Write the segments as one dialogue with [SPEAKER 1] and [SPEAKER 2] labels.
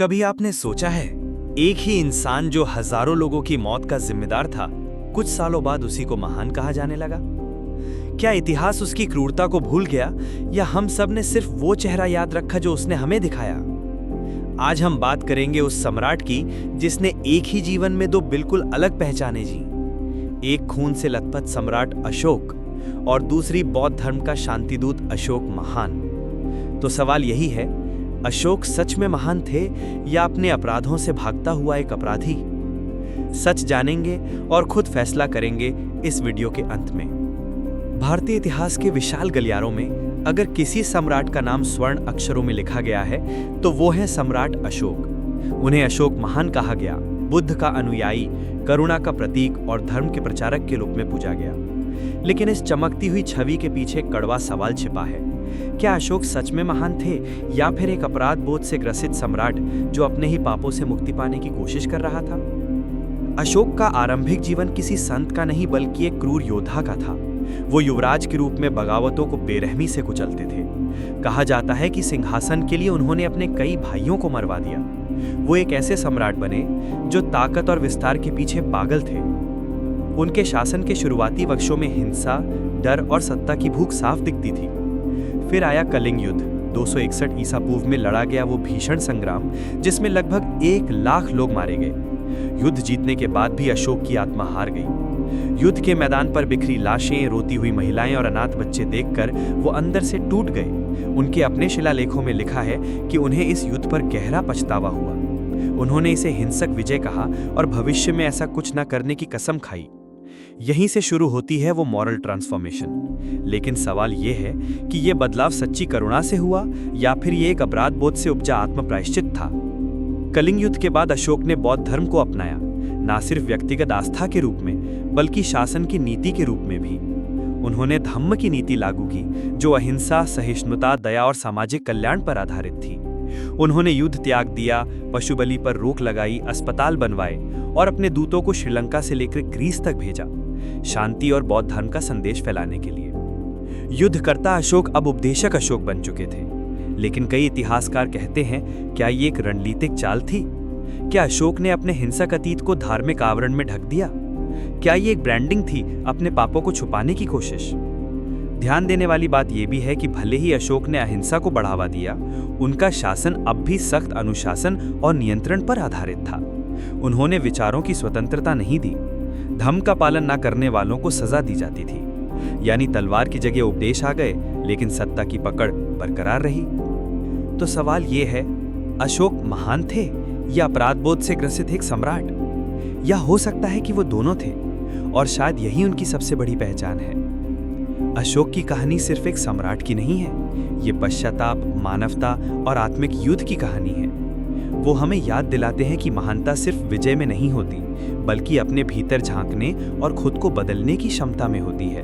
[SPEAKER 1] कभी आपने सोचा है, एक ही इंसान जो हजारों लोगों की मौत का जिम्मेदार था, कुछ सालों बाद उसी को महान कहा जाने लगा? क्या इतिहास उसकी क्रूरता को भूल गया, या हम सब ने सिर्फ वो चेहरा याद रखा जो उसने हमें दिखाया? आज हम बात करेंगे उस सम्राट की जिसने एक ही जीवन में दो बिल्कुल अलग पहचाने जी। एक खून से लथपथ सम्राट अशोक और दूसरी बौद्ध धर्म का शांतिदूत अशोक महान। तो सवाल यही है, अशोक सच में महान थे या अपने अपराधों से भागता हुआ एक अपराधी? सच जानेंगे और खुद फैसला करेंगे इस वीडियो के अंत में। भारतीय इतिहास के विशाल गलियारों में अगर किसी सम्राट का नाम स्वर्ण अक्षरों में लिखा गया है तो वो है सम्राट अशोक। उन्हें अशोक महान कहा गया, बुद्ध का अनुयायी, करुणा का प्रतीक और धर्म के प्रचारक के रूप में पूजा गया। लेकिन इस चमकती हुई छवि के पीछे कड़वा सवाल छिपा है। क्या अशोक सच में महान थे या फिर एक अपराध बोध से ग्रसित सम्राट जो अपने ही पापों से मुक्ति पाने की कोशिश कर रहा था? अशोक का आरंभिक जीवन किसी संत का नहीं बल्कि एक क्रूर योद्धा का था। वो युवराज के रूप में बगावतों को बेरहमी से कुचलते थे। कहा जाता है कि सिंहासन के लिए उन्होंने अपने कई भाइयों को मरवा दिया। वो एक ऐसे सम्राट बने जो ताकत और विस्तार के पीछे पागल थे। उनके शासन के शुरुआती वर्षों में हिंसा, डर और सत्ता की भूख साफ दिखती थी। फिर आया कलिंग युद्ध, 261 ईसा पूर्व में लड़ा गया वो भीषण संग्राम जिसमें लगभग 1 लाख लोग मारे गए। युद्ध जीतने के बाद भी अशोक की आत्मा हार गई। युद्ध के मैदान पर बिखरी लाशें, रोती हुई महिलाएं और अनाथ बच्चे देखकर वो अंदर से टूट गए। उनके अपने शिलालेखों में लिखा है कि उन्हें इस युद्ध पर गहरा पछतावा हुआ। उन्होंने इसे हिंसक विजय कहा और भविष्य में ऐसा कुछ न करने की कसम खाई। यहीं से शुरू होती है वो मॉरल ट्रांसफॉर्मेशन। लेकिन सवाल ये है कि ये बदलाव सच्ची करुणा से हुआ या फिर ये एक अपराध बोध से उपजा आत्म प्रायश्चित था? कलिंग युद्ध के बाद अशोक ने बौद्ध धर्म को अपनाया, ना सिर्फ व्यक्तिगत आस्था के रूप में बल्कि शासन की नीति के रूप में भी। उन्होंने धम्म की नीति लागू की जो अहिंसा, सहिष्णुता, दया और सामाजिक कल्याण पर आधारित थी। उन्होंने युद्ध त्याग दिया, पशु बलि पर रोक लगाई, अस्पताल बनवाए और अपने दूतों को श्रीलंका से लेकर ग्रीस तक भेजा, शांति और बौद्ध धर्म का संदेश फैलाने के लिए। युद्धकर्ता अशोक अब उपदेशक अशोक बन चुके थे। लेकिन कई इतिहासकार कहते हैं, क्या ये एक रणनीतिक चाल थी? क्या अशोक ने अपने हिंसक अतीत को धार्मिक आवरण में ढक दिया? क्या ये एक ब्रांडिंग थी, अपने पापों को छुपाने की कोशिश? ध्यान देने वाली बात यह भी है कि भले ही अशोक ने अहिंसा को बढ़ावा दिया, उनका शासन अब भी सख्त अनुशासन और नियंत्रण पर आधारित था। उन्होंने विचारों की स्वतंत्रता नहीं दी। धर्म का पालन न करने वालों को सजा दी जाती थी। यानी तलवार की जगह उपदेश आ गए, लेकिन सत्ता की पकड़ बरकरार रही। तो सवाल ये है, अशोक महान थे या अपराध बोध से ग्रसित एक सम्राट? या हो सकता है कि वो दोनों थे और शायद यही उनकी सबसे बड़ी पहचान है। अशोक की कहानी सिर्फ एक सम्राट की नहीं है, ये पश्चाताप, मानवता और आत्मिक युद्ध की कहानी है। वो हमें याद दिलाते हैं कि महानता सिर्फ विजय में नहीं होती, बल्कि अपने भीतर झांकने और खुद को बदलने की क्षमता में होती है।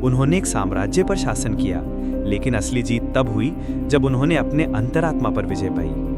[SPEAKER 1] उन्होंने एक साम्राज्य पर शासन किया, लेकिन असली जीत तब हुई जब उन्होंने अपने अंतरात्मा पर विजय पाई।